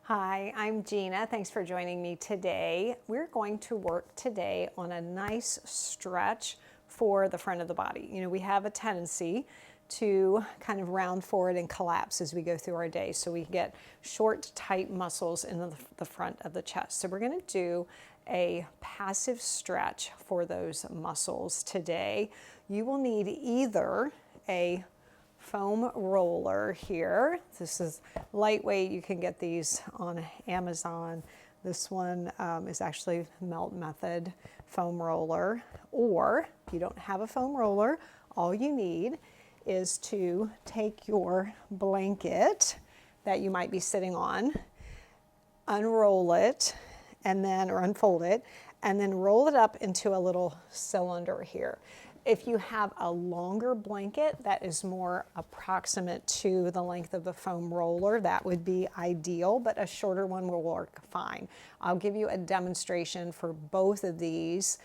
Hi, I'm Gina. Thanks for joining me today. We're going to work today on a nice stretch for the front of the body. You know, we have a tendency to kind of round forward and collapse as we go through our day. So we get short, tight muscles in the front of the chest. So we're going to do a passive stretch for those muscles today. You will need either a foam roller here. This is lightweight. You can get these on Amazon. This one is actually Melt Method foam roller. Or if you don't have a foam roller, all you need is to take your blanket that you might be sitting on, unroll it, and then, or unfold it, and then roll it up into a little cylinder here. If you have a longer blanket that is more approximate to the length of the foam roller, that would be ideal, but a shorter one will work fine. I'll give you a demonstration for both of these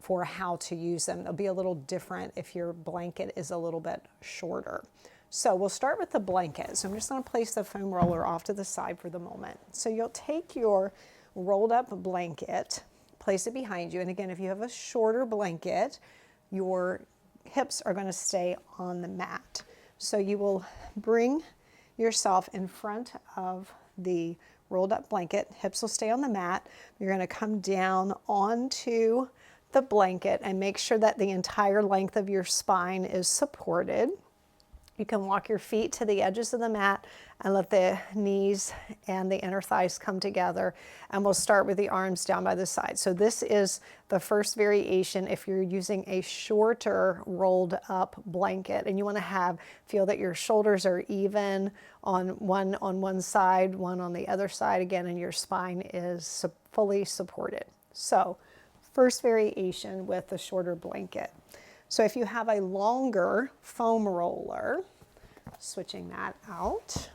for how to use them. It'll be a little different if your blanket is a little bit shorter. So we'll start with the blanket. So I'm just going to place the foam roller off to the side for the moment. So you'll take your rolled up blanket, place it behind you. And again, if you have a shorter blanket, your hips are going to stay on the mat. So you will bring yourself in front of the rolled up blanket. Hips will stay on the mat. You're going to come down onto the blanket and make sure that the entire length of your spine is supported. You can walk your feet to the edges of the mat and let the knees and the inner thighs come together. And we'll start with the arms down by the side. So this is the first variation if you're using a shorter rolled up blanket and you want to feel that your shoulders are even on one side, one on the other side again, and your spine is fully supported. So first variation with the shorter blanket. So if you have a longer foam roller, switching that out,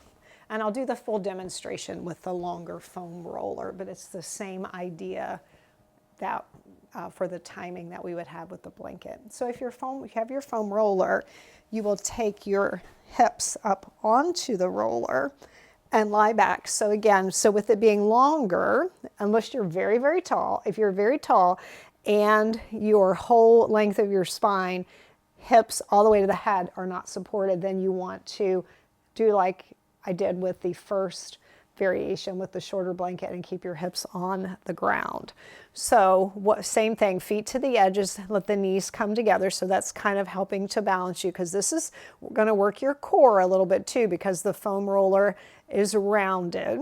and I'll do the full demonstration with the longer foam roller, but it's the same idea that for the timing that we would have with the blanket. So if you have your foam roller, you will take your hips up onto the roller and lie back. So again, with it being longer, unless you're very, very tall, if you're very tall, and your whole length of your spine, hips all the way to the head are not supported, then you want to do like I did with the first variation with the shorter blanket and keep your hips on the ground. So same thing, feet to the edges, let the knees come together. So that's kind of helping to balance you because this is going to work your core a little bit too because the foam roller is rounded.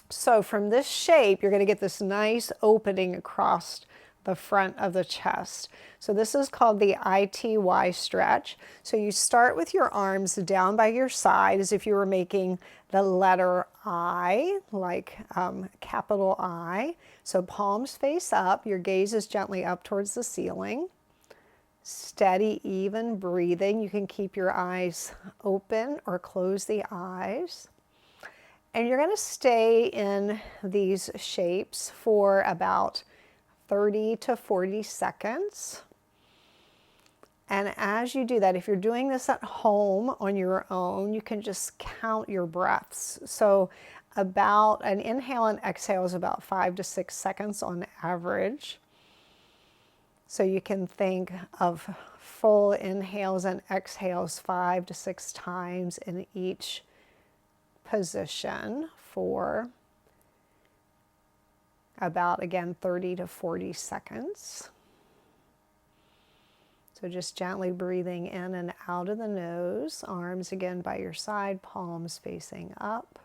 So from this shape, you're going to get this nice opening across the front of the chest. So this is called the ITY stretch. So you start with your arms down by your side as if you were making the letter I, like capital I. So palms face up, your gaze is gently up towards the ceiling. Steady, even breathing. You can keep your eyes open or close the eyes. And you're going to stay in these shapes for about 30 to 40 seconds. And as you do that, if you're doing this at home on your own, you can just count your breaths. So about an inhale and exhale is about 5 to 6 seconds on average. So you can think of full inhales and exhales 5 to 6 times in each position for about, again, 30 to 40 seconds. So just gently breathing in and out of the nose, arms again by your side, palms facing up.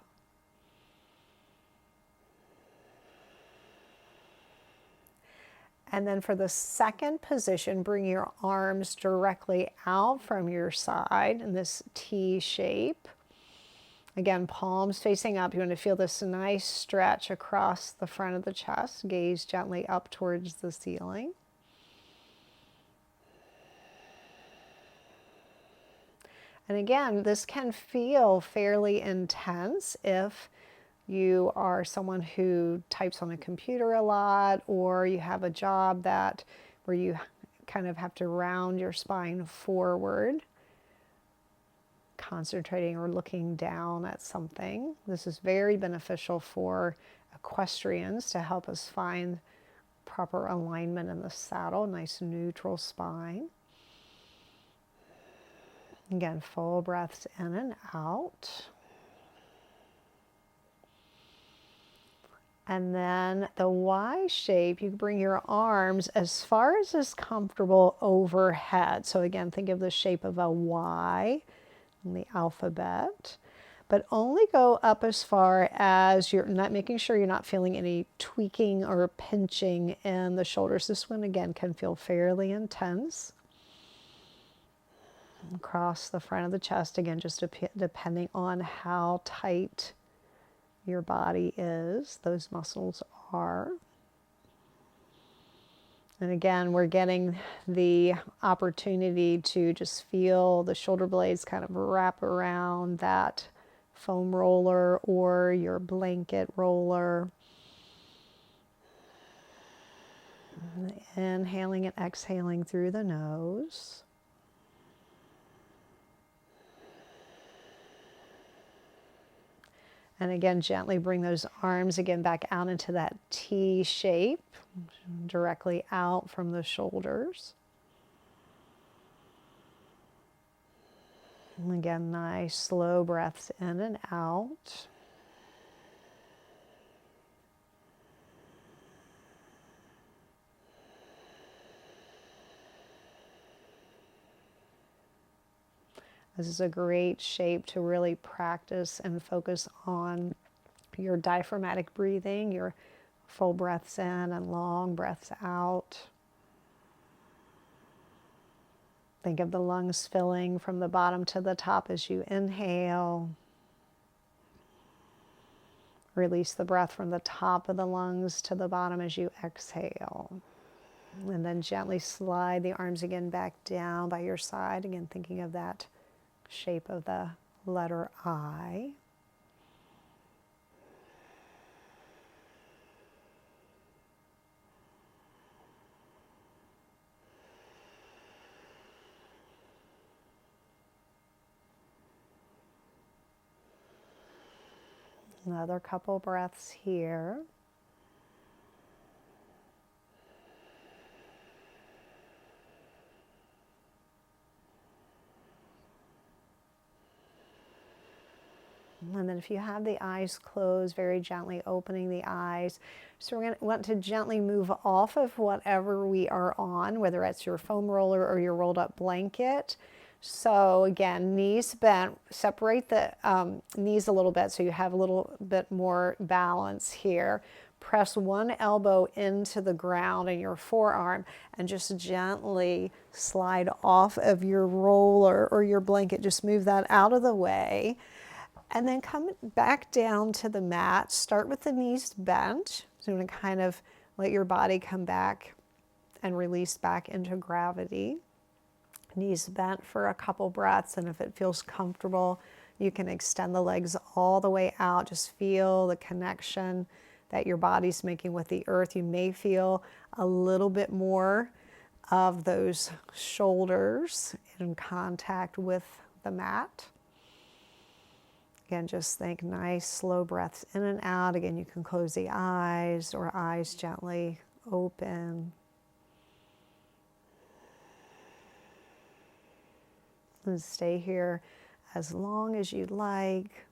And then for the second position, bring your arms directly out from your side in this T shape. Again, palms facing up. You want to feel this nice stretch across the front of the chest. Gaze gently up towards the ceiling. And again, this can feel fairly intense if you are someone who types on a computer a lot, or you have a job where you kind of have to round your spine forward. concentrating or looking down at something. This is very beneficial for equestrians to help us find proper alignment in the saddle, nice neutral spine. Again, full breaths in and out. And then the Y shape, you can bring your arms as far as is comfortable overhead. So again, think of the shape of a Y in the alphabet, but only go up as far as you're not, making sure you're not feeling any tweaking or pinching in the shoulders. This one again can feel fairly intense. Across the front of the chest, again, just depending on how tight your body is, those muscles are. And again, we're getting the opportunity to just feel the shoulder blades kind of wrap around that foam roller or your blanket roller. Inhaling and exhaling through the nose. And again, gently bring those arms again back out into that T shape, directly out from the shoulders. And again, nice slow breaths in and out. This is a great shape to really practice and focus on your diaphragmatic breathing, your full breaths in and long breaths out. Think of the lungs filling from the bottom to the top as you inhale. Release the breath from the top of the lungs to the bottom as you exhale. And then gently slide the arms again back down by your side, again thinking of that shape of the letter I. Another couple breaths here. And then if you have the eyes closed, very gently opening the eyes. So we're going to want to gently move off of whatever we are on, whether it's your foam roller or your rolled up blanket. So again, knees bent, separate the knees a little bit so you have a little bit more balance here. Press one elbow into the ground in your forearm and just gently slide off of your roller or your blanket. Just move that out of the way. And then come back down to the mat. Start with the knees bent. So you're going to kind of let your body come back and release back into gravity. Knees bent for a couple breaths, and if it feels comfortable, you can extend the legs all the way out. Just feel the connection that your body's making with the earth. You may feel a little bit more of those shoulders in contact with the mat. Again, just think nice, slow breaths in and out. Again, you can close the eyes or eyes gently open. And stay here as long as you'd like.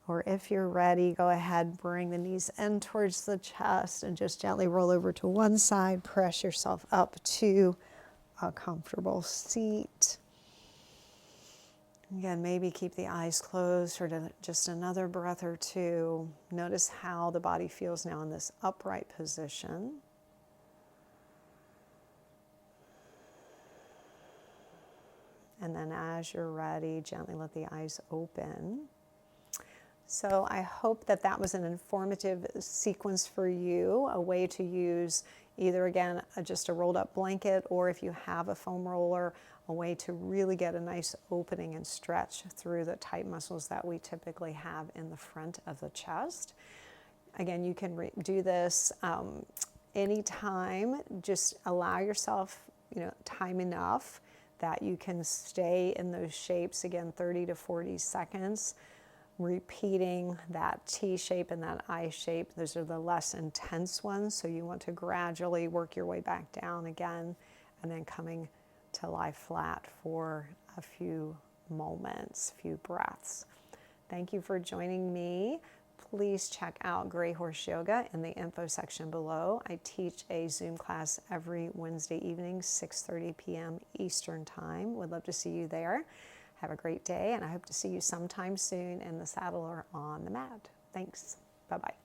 Or if you're ready, go ahead, bring the knees in towards the chest and just gently roll over to one side. Press yourself up to a comfortable seat. Again, maybe keep the eyes closed for just another breath or two. Notice how the body feels now in this upright position. And then as you're ready, gently let the eyes open. So I hope that that was an informative sequence for you, a way to use either, again, just a rolled up blanket, or if you have a foam roller, a way to really get a nice opening and stretch through the tight muscles that we typically have in the front of the chest. Again, you can do this anytime. Just allow yourself, time enough that you can stay in those shapes, again, 30 to 40 seconds, repeating that T shape and that I shape. Those are the less intense ones, so you want to gradually work your way back down again, and then coming to lie flat for a few moments, few breaths. Thank you for joining me. Please check out Grey Horse Yoga in the info section below. I teach a Zoom class every Wednesday evening, 6:30 p.m. Eastern Time. Would love to see you there. Have a great day, and I hope to see you sometime soon in the saddle or on the mat. Thanks. Bye-bye.